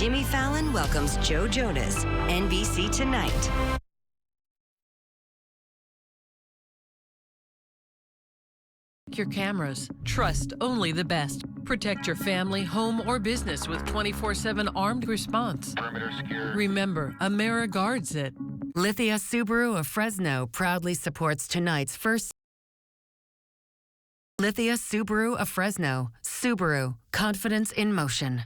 Jimmy Fallon welcomes Joe Jonas. NBC Tonight. Your cameras. Trust only the best. Protect your family, home, or business with 24/7 armed response. Perimeter secure. Remember, Amera guards it. Lithia Subaru of Fresno proudly supports tonight's first. Lithia Subaru of Fresno. Subaru. Confidence in motion.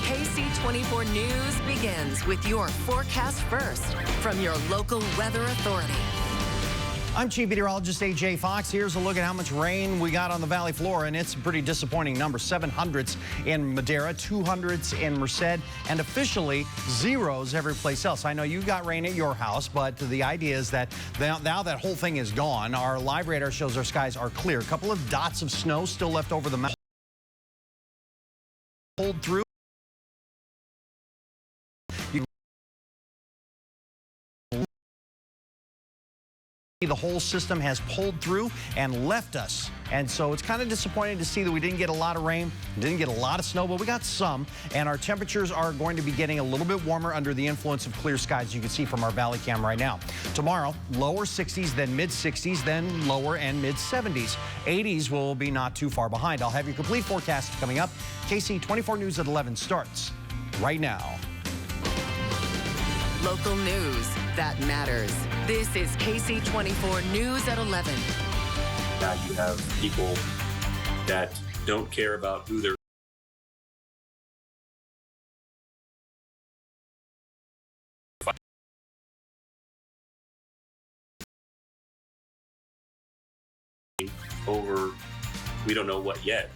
KSEE 24 News begins with your forecast first from your local weather authority. I'm Chief Meteorologist A.J. Fox. Here's a look at how much rain we got on the valley floor, and it's a pretty disappointing number. 700s in Madera, 200s in Merced, and officially zeros every place else. I know you got rain at your house, but the idea is that now that whole thing is gone. Our live radar shows our skies are clear. A couple of dots of snow still left over the mountain. Pulled through. The whole system has pulled through and left us. And so it's kind of disappointing to see that we didn't get a lot of rain, didn't get a lot of snow, but we got some. And our temperatures are going to be getting a little bit warmer under the influence of clear skies, you can see from our valley cam right now. Tomorrow, lower 60s, then mid 60s, then lower and mid 70s. 80s will be not too far behind. I'll have your complete forecast coming up. KSEE 24 News at 11 starts right now. Local news that matters. This is KSEE 24 News at 11. Now you have people that don't care about who they're fighting over, we don't know what yet.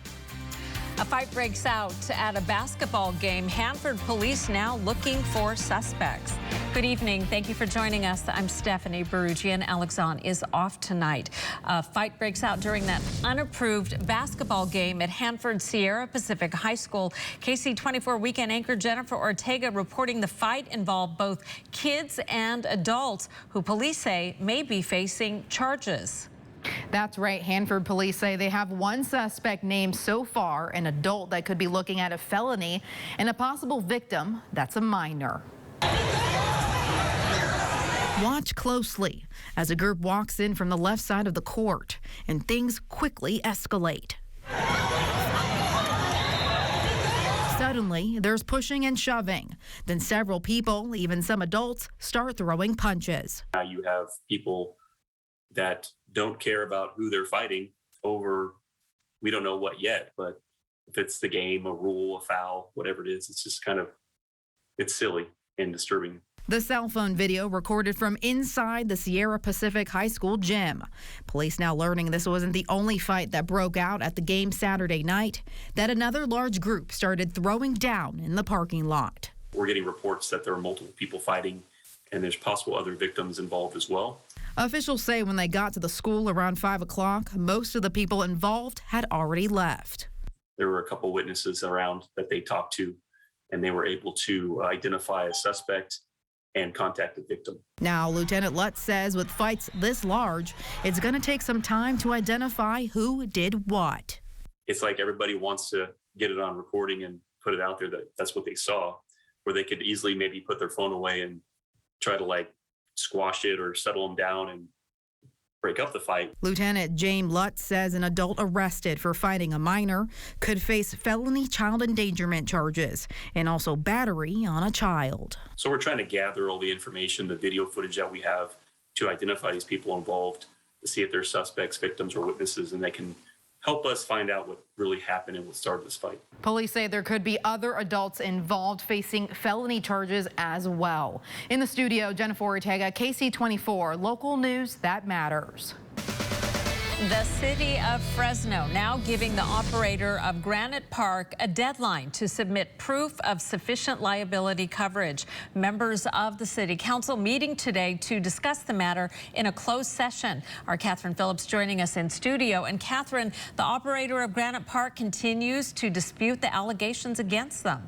A fight breaks out at a basketball game. Hanford police now looking for suspects. Good evening. Thank you for joining us. I'm Stephanie Barugian. Alexon is off tonight. A fight breaks out during that unapproved basketball game at Hanford Sierra Pacific High School. KSEE 24 weekend anchor Jennifer Ortega reporting the fight involved both kids and adults who police say may be facing charges. That's right. Hanford police say they have one suspect named so far, an adult that could be looking at a felony, and a possible victim that's a minor. Watch closely as a group walks in from the left side of the court, and things quickly escalate. Suddenly, there's pushing and shoving. Then several people, even some adults, start throwing punches. Now you have people that don't care about who they're fighting over, we don't know what yet, but if it's the game, a rule, a foul, whatever it is, it's just kind of, it's silly and disturbing. The cell phone video recorded from inside the Sierra Pacific High School gym. Police now learning this wasn't the only fight that broke out at the game Saturday night, that another large group started throwing down in the parking lot. We're getting reports that there are multiple people fighting and there's possible other victims involved as well. Officials say when they got to the school around 5 o'clock, most of the people involved had already left. There were a couple witnesses around that they talked to, and they were able to identify a suspect and contact the victim. Now, Lieutenant Lutz says with fights this large, it's going to take some time to identify who did what. It's like everybody wants to get it on recording and put it out there that that's what they saw, where they could easily maybe put their phone away and try to like squash it or settle them down and break up the fight. Lieutenant James Lutz says an adult arrested for fighting a minor could face felony child endangerment charges and also battery on a child. So we're trying to gather all the information, the video footage that we have to identify these people involved, to see if they're suspects, victims, or witnesses, and they can help us find out what really happened and what started this fight. Police say there could be other adults involved facing felony charges as well. In the studio, Jennifer Ortega, KSEE 24, local news that matters. The city of Fresno now giving the operator of Granite Park a deadline to submit proof of sufficient liability coverage. Members of the city council meeting today to discuss the matter in a closed session. Our Catherine Phillips joining us in studio. And Catherine, the operator of Granite Park continues to dispute the allegations against them.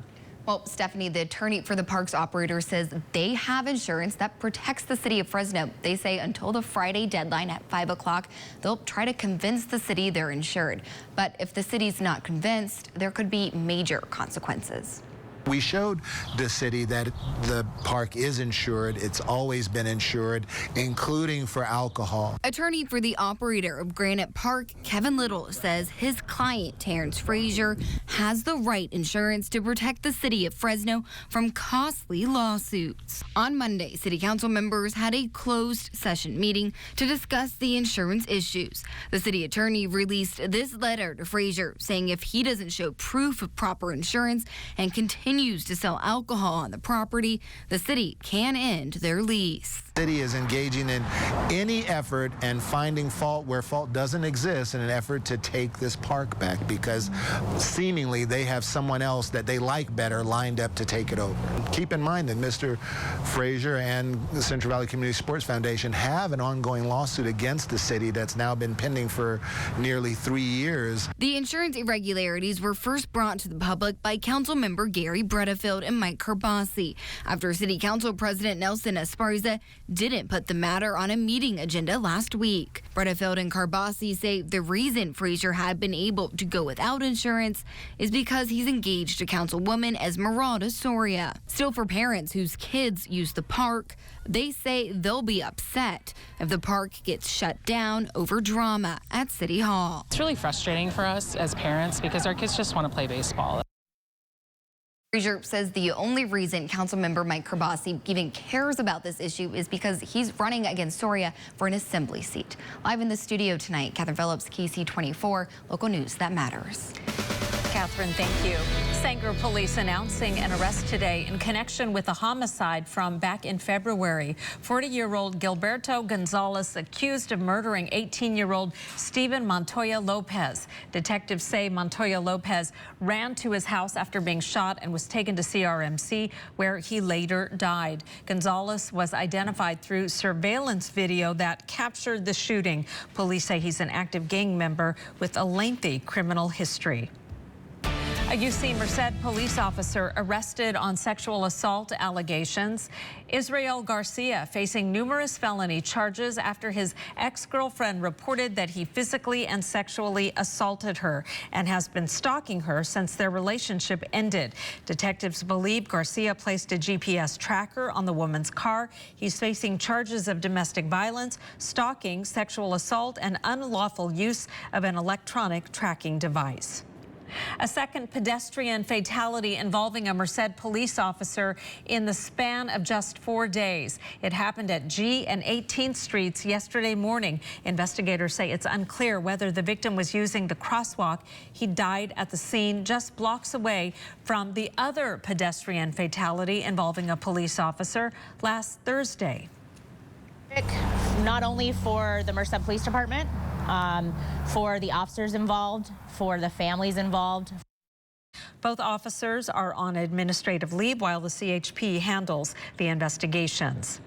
Well, Stephanie, the attorney for the park's operator says they have insurance that protects the city of Fresno. They say until the Friday deadline at 5 o'clock, they'll try to convince the city they're insured. But if the city's not convinced, there could be major consequences. We showed the city that the park is insured. It's always been insured, including for alcohol. Attorney for the operator of Granite Park, Kevin Little, says his client, Terrence Frazier, has the right insurance to protect the city of Fresno from costly lawsuits. On Monday, city council members had a closed session meeting to discuss the insurance issues. The city attorney released this letter to Frazier saying if he doesn't show proof of proper insurance and continues to sell alcohol on the property, the city can end their lease. The city is engaging in any effort and finding fault where fault doesn't exist in an effort to take this park back because seemingly they have someone else that they like better lined up to take it over. Keep in mind that Mr. Frazier and the Central Valley Community Sports Foundation have an ongoing lawsuit against the city that's now been pending for nearly 3 years. The insurance irregularities were first brought to the public by council member Gary Bredefield and Mike Carbasi after City Council President Nelson Esparza didn't put the matter on a meeting agenda last week. Bredefield and Carbasi say the reason Frazier had been able to go without insurance is because he's engaged to Councilwoman Esmeralda Soria. Still, for parents whose kids use the park, they say they'll be upset if the park gets shut down over drama at City Hall. It's really frustrating for us as parents because our kids just want to play baseball. Frazier says the only reason Councilmember Mike Carbasi even cares about this issue is because he's running against Soria for an assembly seat. Live in the studio tonight, Catherine Phillips, KSEE 24, local news that matters. Catherine, thank you. Sanger police announcing an arrest today in connection with a homicide from back in February. 40-year-old Gilberto Gonzalez accused of murdering 18-year-old Steven Montoya Lopez. Detectives say Montoya Lopez ran to his house after being shot and was taken to CRMC, where he later died. Gonzalez was identified through surveillance video that captured the shooting. Police say he's an active gang member with a lengthy criminal history. A UC Merced police officer arrested on sexual assault allegations. Israel Garcia facing numerous felony charges after his ex-girlfriend reported that he physically and sexually assaulted her and has been stalking her since their relationship ended. Detectives believe Garcia placed a GPS tracker on the woman's car. He's facing charges of domestic violence, stalking, sexual assault, and unlawful use of an electronic tracking device. A second pedestrian fatality involving a Merced police officer in the span of just 4 days. It happened at G and 18th Streets yesterday morning. Investigators say it's unclear whether the victim was using the crosswalk. He died at the scene just blocks away from the other pedestrian fatality involving a police officer last Thursday. Not only for the Merced Police Department, for the officers involved, for the families involved. Both officers are on administrative leave while the CHP handles the investigations.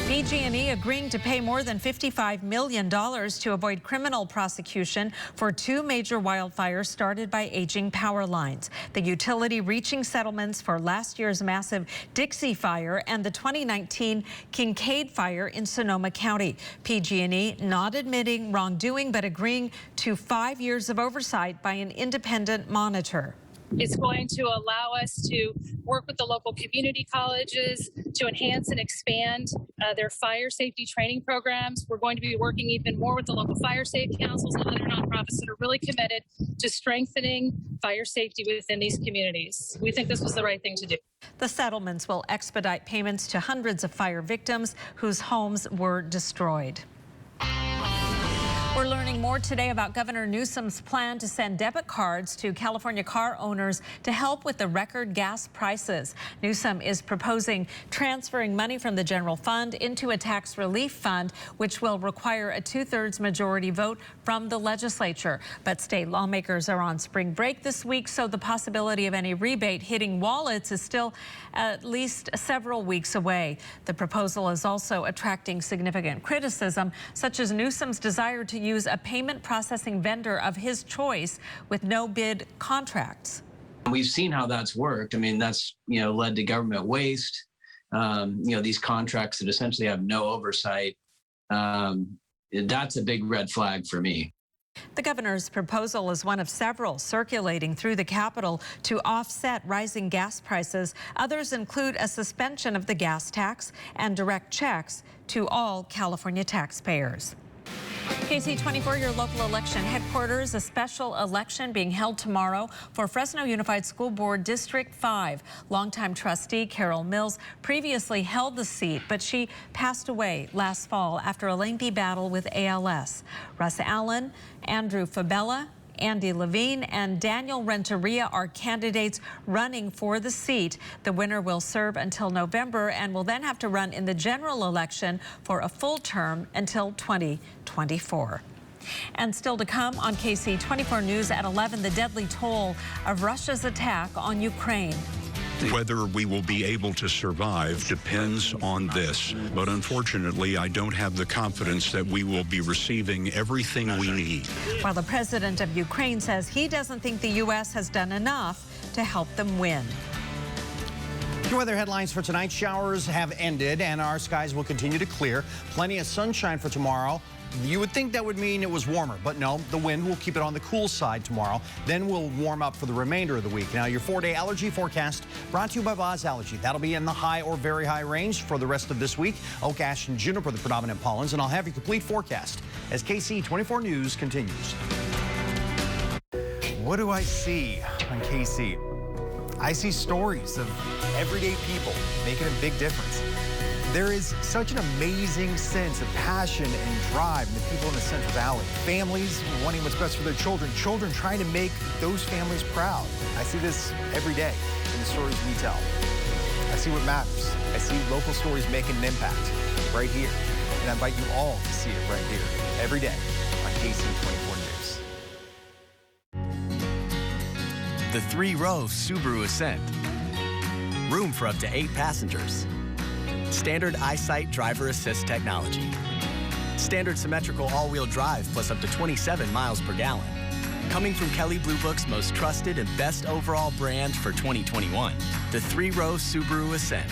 PG&E agreeing to pay more than $55 million to avoid criminal prosecution for 2 major wildfires started by aging power lines. The utility reaching settlements for last year's massive Dixie Fire and the 2019 Kincaid Fire in Sonoma County. PG&E not admitting wrongdoing, but agreeing to 5 years of oversight by an independent monitor. It's going to allow us to work with the local community colleges to enhance and expand their fire safety training programs. We're going to be working even more with the local fire safety councils and other nonprofits that are really committed to strengthening fire safety within these communities. We think this was the right thing to do. The settlements will expedite payments to hundreds of fire victims whose homes were destroyed. We're learning more today about Governor Newsom's plan to send debit cards to California car owners to help with the record gas prices. Newsom is proposing transferring money from the general fund into a tax relief fund, which will require a 2/3 majority vote from the legislature. But state lawmakers are on spring break this week, so the possibility of any rebate hitting wallets is still at least several weeks away. The proposal is also attracting significant criticism, such as Newsom's desire to use a payment processing vendor of his choice with no bid contracts. we've seen how that's worked. I mean, that's, led to government waste, these contracts that essentially have no oversight. That's a big red flag for me. The governor's proposal is one of several circulating through the Capitol to offset rising gas prices. Others include a suspension of the gas tax and direct checks to all California taxpayers. KSEE 24, your local election headquarters. A special election being held tomorrow for Fresno Unified School Board District 5. Longtime trustee Carol Mills previously held the seat, but she passed away last fall after a lengthy battle with ALS. Russ Allen, Andrew Fabella, Andy Levine, and Daniel Renteria are candidates running for the seat. The winner will serve until November and will then have to run in the general election for a full term until 2024. And still to come on KSEE 24 News at 11, the deadly toll of Russia's attack on Ukraine. Whether we will be able to survive depends on this. But unfortunately, I don't have the confidence that we will be receiving everything we need. While the president of Ukraine says he doesn't think the U.S. has done enough to help them win. Your weather headlines for tonight. Showers have ended and our skies will continue to clear. Plenty of sunshine for tomorrow. You would think that would mean it was warmer, but no, the wind will keep it on the cool side tomorrow. Then we'll warm up for the remainder of the week. Now, your 4-day allergy forecast brought to you by Boz Allergy. That'll be in the high or very high range for the rest of this week. Oak, ash, and juniper, the predominant pollens, and I'll have your complete forecast as KSEE 24 News continues. What do I see on KSEE? I see stories of everyday people making a big difference. There is such an amazing sense of passion and drive in the people in the Central Valley. Families wanting what's best for their children, children trying to make those families proud. I see this every day in the stories we tell. I see what matters. I see local stories making an impact right here. And I invite you all to see it right here every day on KSEE 24 News. The 3-row Subaru Ascent. Room for up to 8 passengers. Standard EyeSight driver assist technology. Standard symmetrical all-wheel drive plus up to 27 miles per gallon. Coming from Kelley Blue Book's most trusted and best overall brand for 2021, the 3-row Subaru Ascent.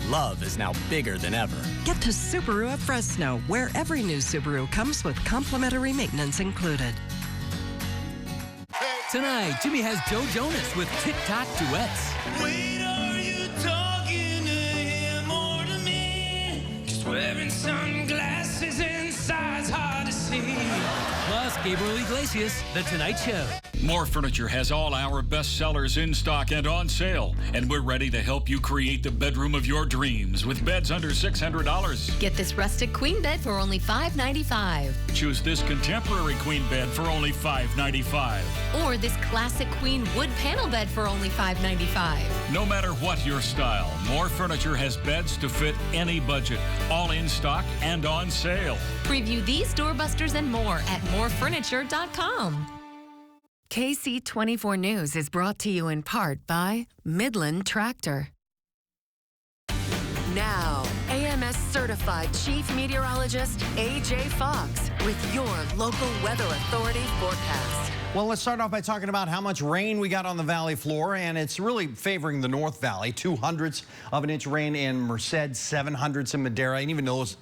Love is now bigger than ever. Get to Subaru of Fresno, where every new Subaru comes with complimentary maintenance included. Tonight, Jimmy has Joe Jonas with TikTok duets. Wait, are you talking to him or to me? Just wearing sunglasses inside's hard to see. Plus, Gabriel Iglesias, The Tonight Show. More Furniture has all our best sellers in stock and on sale. And we're ready to help you create the bedroom of your dreams with beds under $600. Get this rustic queen bed for only $595. Choose this contemporary queen bed for only $595. Or this classic queen wood panel bed for only $595. No matter what your style, More Furniture has beds to fit any budget. All in stock and on sale. Preview these doorbusters and more at morefurniture.com. KSEE 24 News is brought to you in part by Midland Tractor. Now, AMS certified Chief Meteorologist AJ Fox with your local weather authority forecast. Well, let's start off by talking about how much rain we got on the valley floor, and it's really favoring the North Valley. 2/100 of an inch rain in Merced, 7/100 in Madera, and even those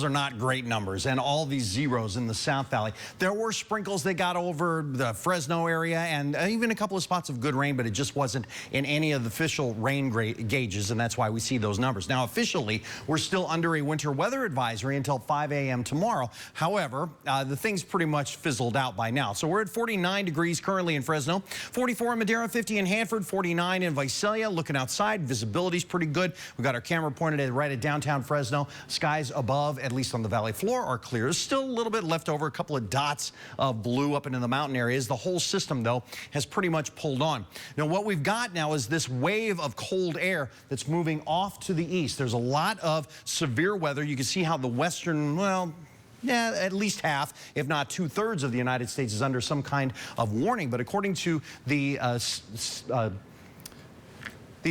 are not great numbers, and all these zeros in the South Valley. There were sprinkles that got over the Fresno area and even a couple of spots of good rain, but it just wasn't in any of the official rain gauges, and that's why we see those numbers. Now, officially, we're still under a winter weather advisory until 5 a.m. tomorrow. However, the thing's pretty much fizzled out by now. So we're at 49 degrees currently in Fresno, 44 in Madera, 50 in Hanford, 49 in Visalia. Looking outside, visibility's pretty good. We got our camera pointed right at downtown Fresno. Skies above, at least on the valley floor, are clear. There's still a little bit left over, a couple of dots of blue up into the mountain areas. The whole system, though, has pretty much pulled on. Now, what we've got now is this wave of cold air that's moving off to the east. There's a lot of severe weather. You can see how the western, well, yeah, at least half, if not 2/3 of the United States is under some kind of warning. But according to the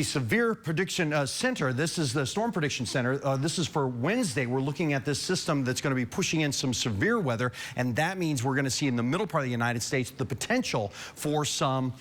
Severe Prediction Center, this is the Storm Prediction Center. This is for Wednesday. We're looking at this system that's going to be pushing in some severe weather, and that means we're going to see in the middle part of the United States the potential for some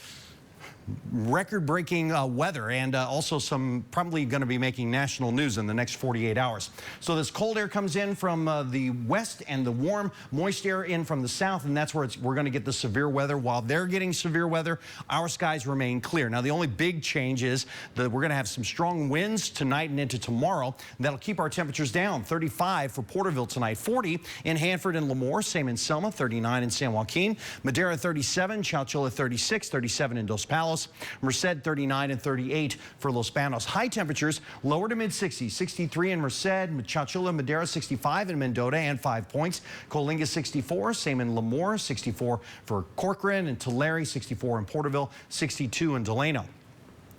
record-breaking weather, and also some probably going to be making national news in the next 48 hours. So this cold air comes in from the west and the warm, moist air in from the south, and that's where we're going to get the severe weather. While they're getting severe weather, our skies remain clear. Now, the only big change is that we're going to have some strong winds tonight and into tomorrow. That'll keep our temperatures down. 35 for Porterville tonight, 40 in Hanford and Lemoore, same in Selma, 39 in San Joaquin, Madera 37, Chowchilla 36, 37 in Dos Palos, Merced 39 and 38 for Los Banos. High temperatures lower to mid-60s, 63 in Merced, Chowchilla, Madera 65 in Mendota and 5 points. Coalinga 64, same in Lemoore, 64 for Corcoran and Tulare, 64 in Porterville, 62 in Delano.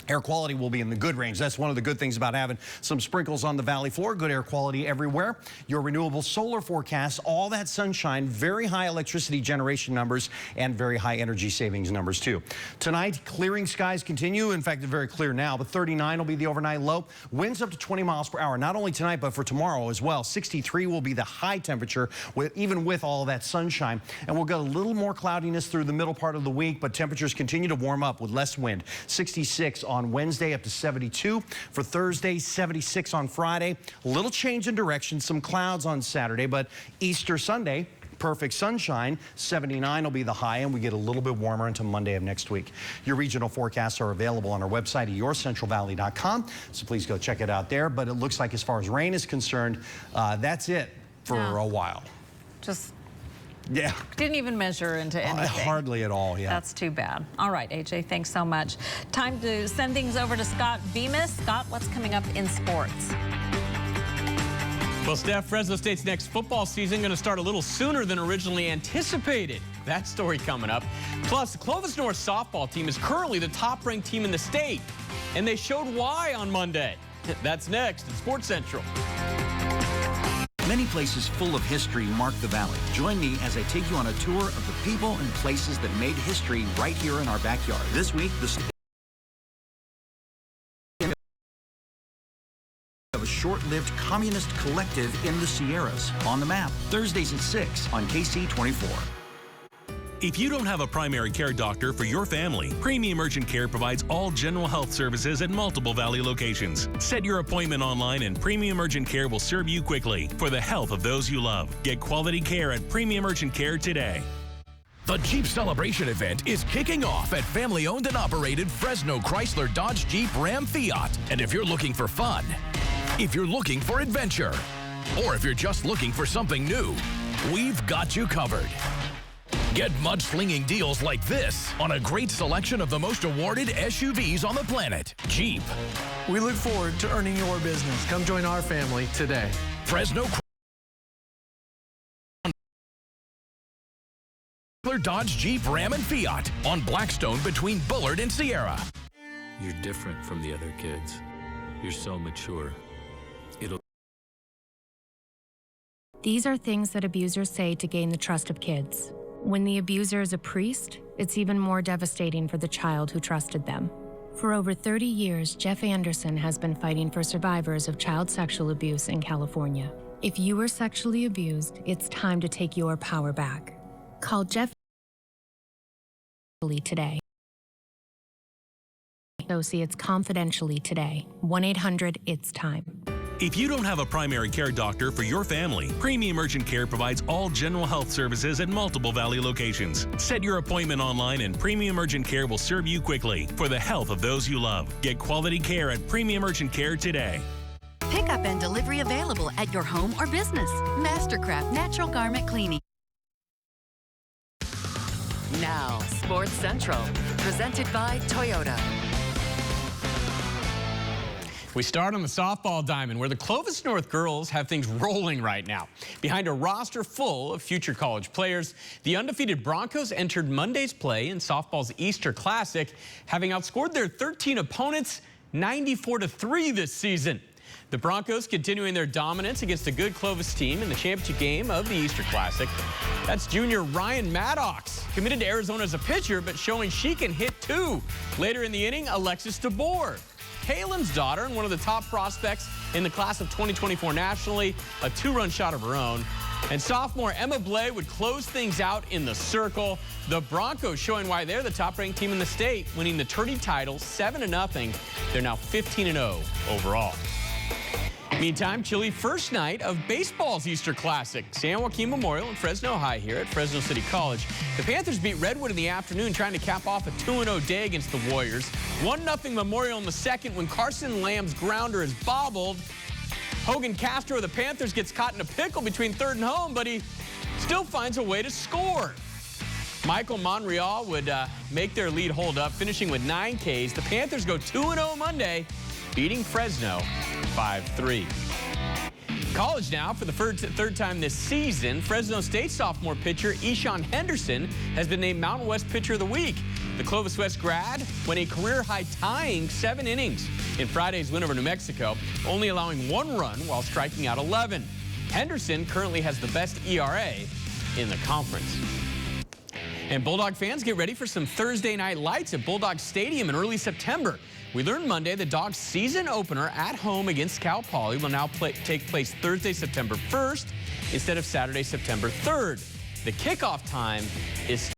Air quality will be in the good range. That's one of the good things about having some sprinkles on the valley floor. Good air quality everywhere. Your renewable solar forecast, all that sunshine, very high electricity generation numbers, and very high energy savings numbers too. Tonight, clearing skies continue. In fact, they're very clear now, but 39 will be the overnight low. Winds up to 20 miles per hour, not only tonight, but for tomorrow as well. 63 will be the high temperature, even with all that sunshine. And we'll get a little more cloudiness through the middle part of the week, but temperatures continue to warm up with less wind. 66 on Wednesday, up to 72. For Thursday, 76 on Friday. A little change in direction, some clouds on Saturday, but Easter Sunday, perfect sunshine. 79 will be the high, and we get a little bit warmer until Monday of next week. Your regional forecasts are available on our website at yourcentralvalley.com, so please go check it out there. But it looks like as far as rain is concerned, that's it for a while. Just yeah. Didn't even measure into anything. Hardly at all, yeah. That's too bad. All right, AJ, thanks so much. Time to send things over to Scott Bemis. Scott, what's coming up in sports? Well, Steph, Fresno State's next football season going to start a little sooner than originally anticipated. That story coming up. Plus, the Clovis North softball team is currently the top-ranked team in the state, and they showed why on Monday. That's next at Sports Central. Many places full of history mark the valley. Join me as I take you on a tour of the people and places that made history right here in our backyard. This week, the state of a short-lived communist collective in the Sierras. On the map, Thursdays at 6 on KSEE 24. If you don't have a primary care doctor for your family, Premium Urgent Care provides all general health services at multiple Valley locations. Set your appointment online and Premium Urgent Care will serve you quickly for the health of those you love. Get quality care at Premium Urgent Care today. The Jeep Celebration event is kicking off at family-owned and operated Fresno Chrysler Dodge Jeep Ram Fiat. And if you're looking for fun, if you're looking for adventure, or if you're just looking for something new, we've got you covered. Get mudslinging deals like this on a great selection of the most awarded SUVs on the planet. Jeep. We look forward to earning your business. Come join our family today. Fresno Dodge Jeep Ram and Fiat on Blackstone between Bullard and Sierra. You're different from the other kids. You're so mature. These are things that abusers say to gain the trust of kids. When the abuser is a priest, it's even more devastating for the child who trusted them. For over 30 years, Jeff Anderson has been fighting for survivors of child sexual abuse in California. If you were sexually abused, it's time to take your power back. Call Jeff today. Associates confidentially today. 1-800-IT'S-TIME. If you don't have a primary care doctor for your family, Premium Urgent Care provides all general health services at multiple Valley locations. Set your appointment online and Premium Urgent Care will serve you quickly for the health of those you love. Get quality care at Premium Urgent Care today. Pickup and delivery available at your home or business. Mastercraft Natural Garment Cleaning. Now, Sports Central, presented by Toyota. We start on the softball diamond, where the Clovis North girls have things rolling right now. Behind a roster full of future college players, the undefeated Broncos entered Monday's play in softball's Easter Classic, having outscored their 13 opponents 94-3 this season. The Broncos continuing their dominance against a good Clovis team in the championship game of the Easter Classic. That's junior Ryan Maddox, committed to Arizona as a pitcher, but showing she can hit too. Later in the inning, Alexis DeBoer, Kalen's daughter and one of the top prospects in the class of 2024 nationally, a two-run shot of her own. And sophomore Emma Blay would close things out in the circle. The Broncos showing why they're the top-ranked team in the state, winning the tourney title 7-0. They're now 15-0 overall. Meantime, chilly first night of baseball's Easter Classic. San Joaquin Memorial and Fresno High here at Fresno City College. The Panthers beat Redwood in the afternoon, trying to cap off a 2-0 day against the Warriors. 1-0 Memorial in the second when Carson Lamb's grounder is bobbled. Hogan Castro of the Panthers gets caught in a pickle between third and home, but he still finds a way to score. Michael Monreal would make their lead hold up, finishing with 9 Ks. The Panthers go 2-0 Monday, beating Fresno 5-3. College now for the third time this season. Fresno State sophomore pitcher Eshawn Henderson has been named Mountain West Pitcher of the Week. The Clovis West grad went a career-high tying 7 innings in Friday's win over New Mexico, only allowing 1 run while striking out 11. Henderson currently has the best ERA in the conference. And Bulldog fans, get ready for some Thursday night lights at Bulldog Stadium in early September. We learned Monday the Dogs' season opener at home against Cal Poly will now take place Thursday, September 1st instead of Saturday, September 3rd. The kickoff time is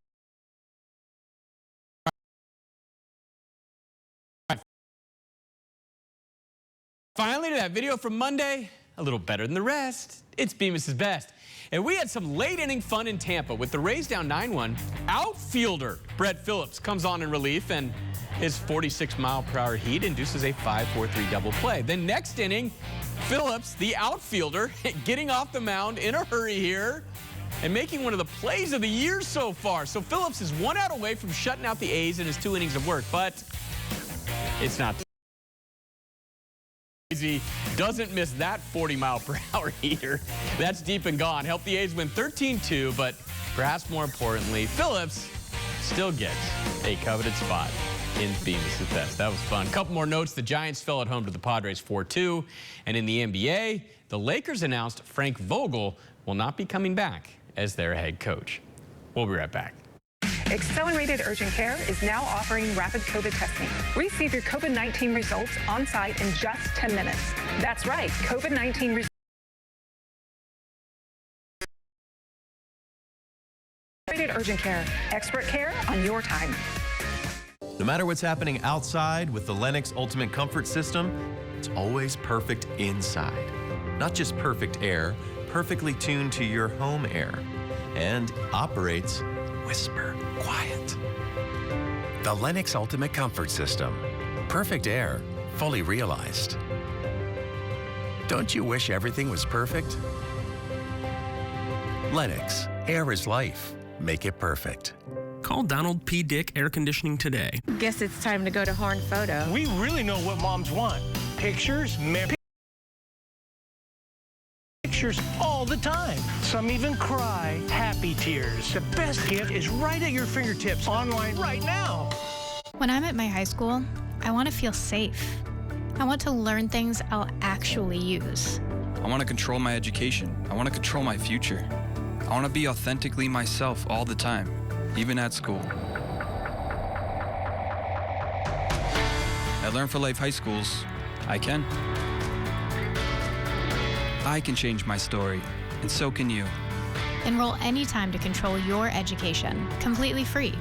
finally to that video from Monday, a little better than the rest. It's Bemis' best. And we had some late inning fun in Tampa with the Rays down 9-1. Outfielder Brett Phillips comes on in relief, and his 46-mile-per-hour heat induces a 5-4-3 double play. Then next inning, Phillips, the outfielder, getting off the mound in a hurry here and making one of the plays of the year so far. So Phillips is 1 out away from shutting out the A's in his 2 innings of work, but it's not easy. Doesn't miss that 40-mile-per-hour heater. That's deep and gone. Helped the A's win 13-2, but perhaps more importantly, Phillips still gets a coveted spot in Bemis' best. That was fun. A couple more notes. The Giants fell at home to the Padres 4-2. And in the NBA, the Lakers announced Frank Vogel will not be coming back as their head coach. We'll be right back. Accelerated Urgent Care is now offering rapid COVID testing. Receive your COVID-19 results on site in just 10 minutes. That's right, COVID-19 results. Accelerated Urgent Care, expert care on your time. No matter what's happening outside with the Lennox Ultimate Comfort System, it's always perfect inside. Not just perfect air, perfectly tuned to your home air. And operates whisper quiet. The Lennox Ultimate Comfort System. Perfect air, fully realized. Don't you wish everything was perfect? Lennox, air is life. Make it perfect. Call Donald P. Dick Air Conditioning today. Guess it's time to go to Horn Photo. We really know what moms want. Pictures, pictures all the time. Some even cry happy tears. The best gift is right at your fingertips online right now. When I'm at my high school, I want to feel safe. I want to learn things I'll actually use. I want to control my education. I want to control my future. I want to be authentically myself all the time, even at school. At Learn for Life High Schools, I can. I can change my story, and so can you. Enroll anytime to control your education, completely free.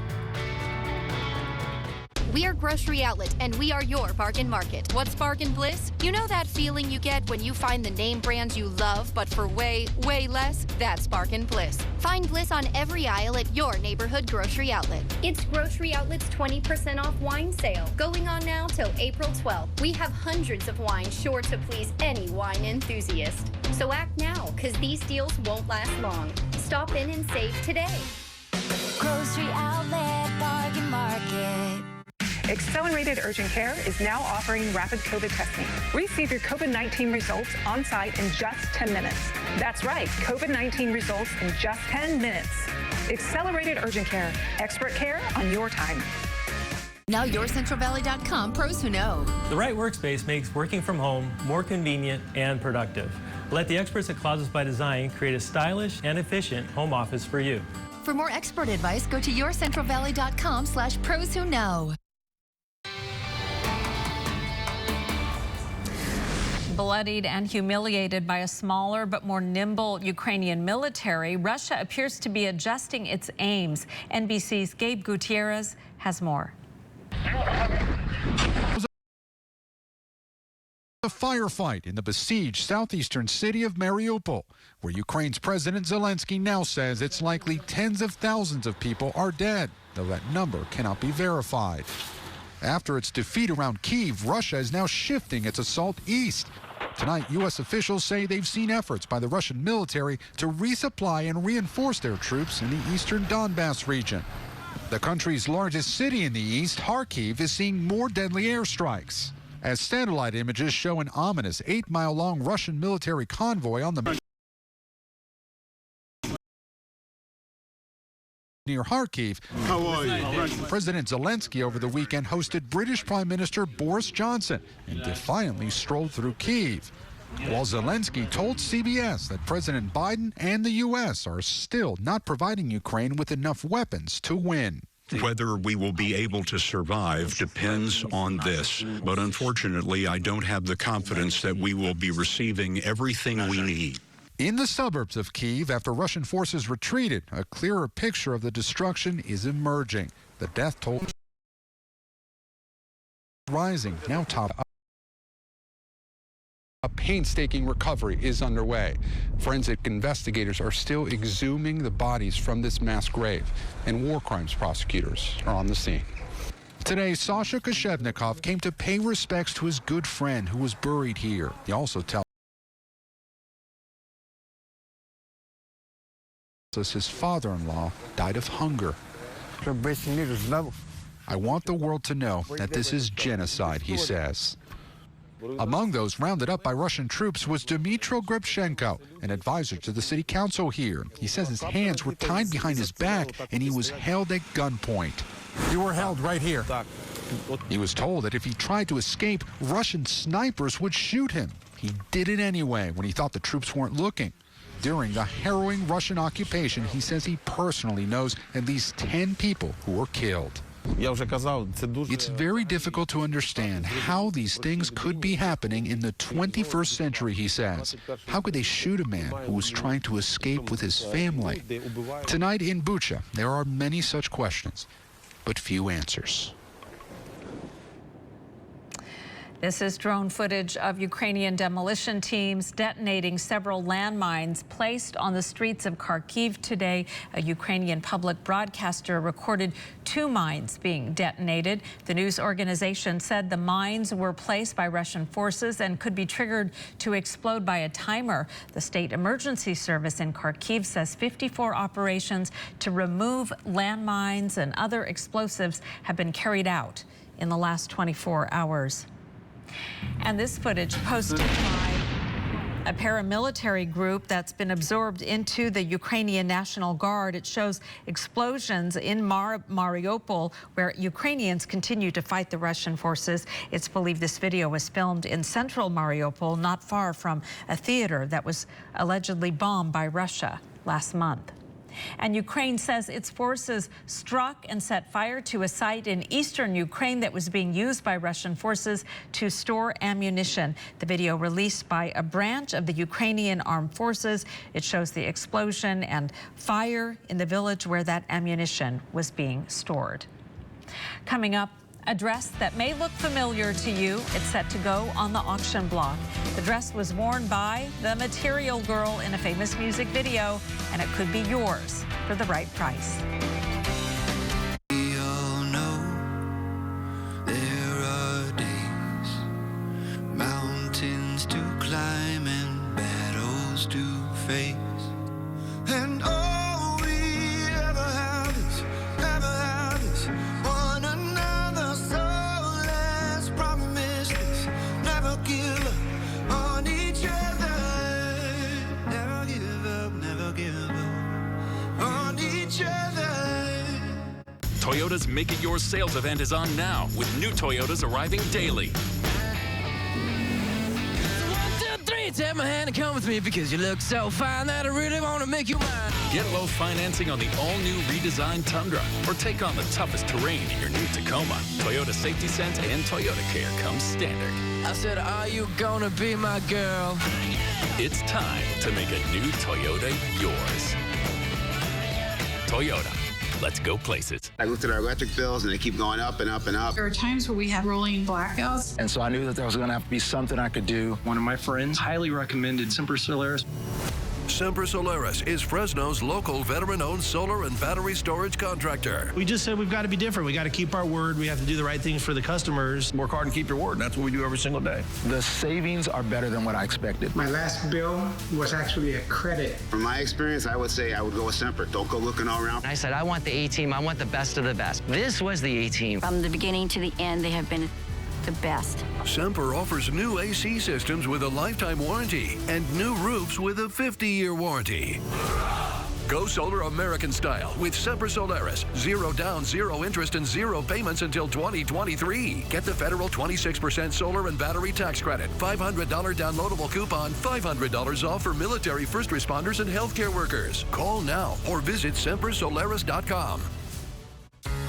We are Grocery Outlet, and we are your bargain market. What's bargain bliss? You know that feeling you get when you find the name brands you love, but for way, way less? That's bargain bliss. Find bliss on every aisle at your neighborhood Grocery Outlet. It's Grocery Outlet's 20% off wine sale, going on now till April 12th. We have hundreds of wines sure to please any wine enthusiast. So act now, because these deals won't last long. Stop in and save today. Grocery Outlet Bargain Market. Accelerated Urgent Care is now offering rapid COVID testing. Receive your COVID-19 results on site in just 10 minutes. That's right, COVID-19 results in just 10 minutes. Accelerated Urgent Care, expert care on your time. Now YourCentralValley.com pros who know. The right workspace makes working from home more convenient and productive. Let the experts at Closets by Design create a stylish and efficient home office for you. For more expert advice, go to YourCentralValley.com/pros who know. Bloodied and humiliated by a smaller but more nimble Ukrainian military, Russia appears to be adjusting its aims. NBC's Gabe Gutierrez has more. A firefight in the besieged southeastern city of Mariupol, where Ukraine's President Zelensky now says it's likely tens of thousands of people are dead, though that number cannot be verified. After its defeat around Kyiv, Russia is now shifting its assault east. Tonight, U.S. officials say they've seen efforts by the Russian military to resupply and reinforce their troops in the eastern Donbass region. The country's largest city in the east, Kharkiv, is seeing more deadly airstrikes, as satellite images show an ominous 8-mile-long Russian military convoy on the near Kharkiv. President Zelensky over the weekend hosted British Prime Minister Boris Johnson and defiantly strolled through Kyiv, while Zelensky told CBS that President Biden and the U.S. are still not providing Ukraine with enough weapons to win. Whether we will be able to survive depends on this, but unfortunately, I don't have the confidence that we will be receiving everything we need. In the suburbs of Kyiv, after Russian forces retreated, a clearer picture of the destruction is emerging. The death toll rising, now top. A painstaking recovery is underway. Forensic investigators are still exhuming the bodies from this mass grave, and war crimes prosecutors are on the scene. Today, Sasha Koshevnikov came to pay respects to his good friend who was buried here. He also tells us his father-in-law died of hunger. I want the world to know that this is genocide, he says. Among those rounded up by Russian troops was Dmytro Gribchenko, an advisor to the city council here. He says his hands were tied behind his back and he was held at gunpoint. You were held right here. He was told that if he tried to escape, Russian snipers would shoot him. He did it anyway when he thought the troops weren't looking. During the harrowing Russian occupation, he says he personally knows at least 10 people who were killed. It's very difficult to understand how these things could be happening in the 21st century, he says. How could they shoot a man who was trying to escape with his family? Tonight in Bucha, there are many such questions, but few answers. This is drone footage of Ukrainian demolition teams detonating several landmines placed on the streets of Kharkiv today. A Ukrainian public broadcaster recorded 2 mines being detonated. The news organization said the mines were placed by Russian forces and could be triggered to explode by a timer. The state emergency service in Kharkiv says 54 operations to remove landmines and other explosives have been carried out in the last 24 hours. And this footage posted by a paramilitary group that's been absorbed into the Ukrainian National Guard. It shows explosions in Mariupol, where Ukrainians continue to fight the Russian forces. It's believed this video was filmed in central Mariupol, not far from a theater that was allegedly bombed by Russia last month. And Ukraine says its forces struck and set fire to a site in eastern Ukraine that was being used by Russian forces to store ammunition. The video released by a branch of the Ukrainian armed forces. It shows the explosion and fire in the village where that ammunition was being stored. Coming up, a dress that may look familiar to you. It's set to go on the auction block. The dress was worn by the Material Girl in a famous music video, and it could be yours for the right price. We all know there are days, mountains to climb and battles to face. And all we ever have is one another. So let's promise this, never give up on each other. Never give up, never give up on each other. Toyota's Make It Yours sales event is on now, with new Toyotas arriving daily. 1, 2, 3, take my hand and come with me because you look so fine that I really want to make you mine. Get low financing on the all-new redesigned Tundra or take on the toughest terrain in your new Tacoma. Toyota Safety Sense and Toyota Care comes standard. I said, are you gonna be my girl? It's time to make a new Toyota yours. Toyota. Let's go places. I looked at our electric bills and they keep going up and up and up. There are times where we have rolling blackouts. And so I knew that there was going to have to be something I could do. One of my friends highly recommended Semper Solaris. Semper Solaris is Fresno's local veteran-owned solar and battery storage contractor. We just said we've got to be different. We got to keep our word. We have to do the right things for the customers. Work hard and keep your word. That's what we do every single day. The savings are better than what I expected. My last bill was actually a credit. From my experience, I would say I would go with Semper. Don't go looking all around. I said, I want the A-team. I want the best of the best. This was the A-team. From the beginning to the end, they have been the best. Semper offers new AC systems with a lifetime warranty and new roofs with a 50-year warranty. Go solar American style with Semper Solaris. 0 down, 0 interest, and 0 payments until 2023. Get the federal 26% solar and battery tax credit. $500 downloadable coupon. $500 off for military first responders and healthcare workers. Call now or visit SemperSolaris.com.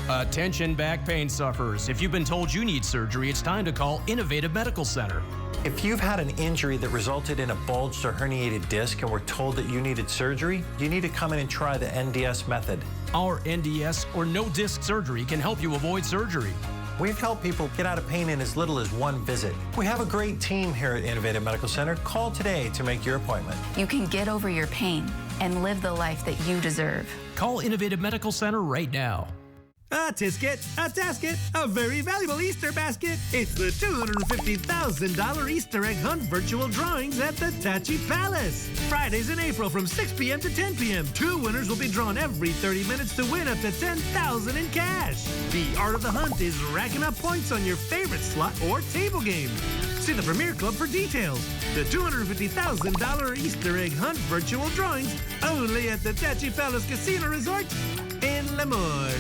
Attention back pain sufferers. If you've been told you need surgery, it's time to call Innovative Medical Center. If you've had an injury that resulted in a bulged or herniated disc and were told that you needed surgery, you need to come in and try the NDS method. Our NDS or no disc surgery can help you avoid surgery. We've helped people get out of pain in as little as 1 visit. We have a great team here at Innovative Medical Center. Call today to make your appointment. You can get over your pain and live the life that you deserve. Call Innovative Medical Center right now. A tisket, a tasket, a very valuable Easter basket. It's the $250,000 Easter egg hunt virtual drawings at the Tachi Palace. Fridays in April from 6 p.m. to 10 p.m. 2 winners will be drawn every 30 minutes to win up to $10,000 in cash. The art of the hunt is racking up points on your favorite slot or table game. See the Premier Club for details. The $250,000 Easter egg hunt virtual drawings only at the Tachi Palace Casino Resort in Lemoore.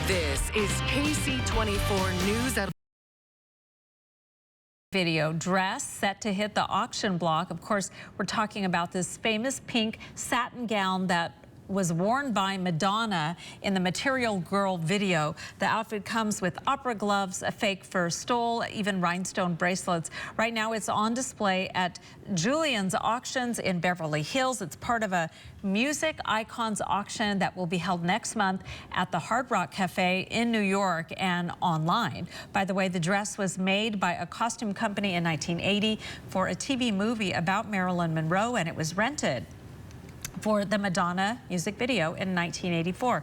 This is KSEE 24 News at Video dress set to hit the auction block. Of course, we're talking about this famous pink satin gown that was worn by Madonna in the Material Girl video. The outfit comes with opera gloves, a fake fur stole, even rhinestone bracelets. Right now it's on display at Julian's Auctions in Beverly Hills. It's part of a music icons auction that will be held next month at the Hard Rock Cafe in New York and online. By the way, the dress was made by a costume company in 1980 for a TV movie about Marilyn Monroe, and it was rented for the Madonna music video in 1984.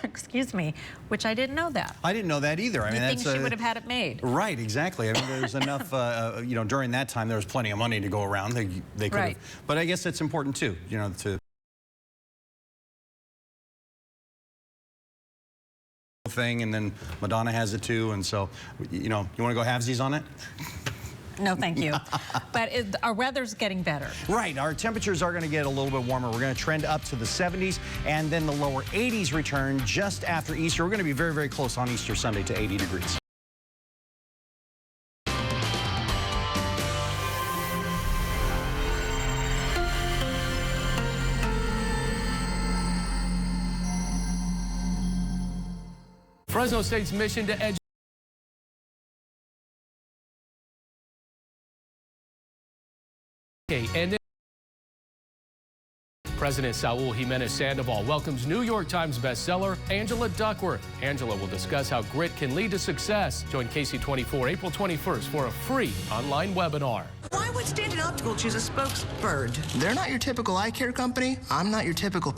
Excuse me, which I didn't know that. I didn't know that either. I mean, think she would have had it made. Right, exactly. I mean, there's enough, you know, during that time, there was plenty of money to go around. They could Right. have, but I guess it's important too, you know, to thing, and then Madonna has it too, and so, you know, you want to go halvesies on it? No, thank you. But our weather's getting better. Right. Our temperatures are going to get a little bit warmer. We're going to trend up to the 70s, and then the lower 80s return just after Easter. We're going to be very, very close on Easter Sunday to 80 degrees. Fresno State's mission to educate. And then President Saul Jimenez Sandoval welcomes New York Times bestseller Angela Duckworth. Angela will discuss how grit can lead to success. Join KSEE 24 April 21st for a free online webinar. Why would Stanton Optical choose a spokesbird? They're not your typical eye care company. I'm not your typical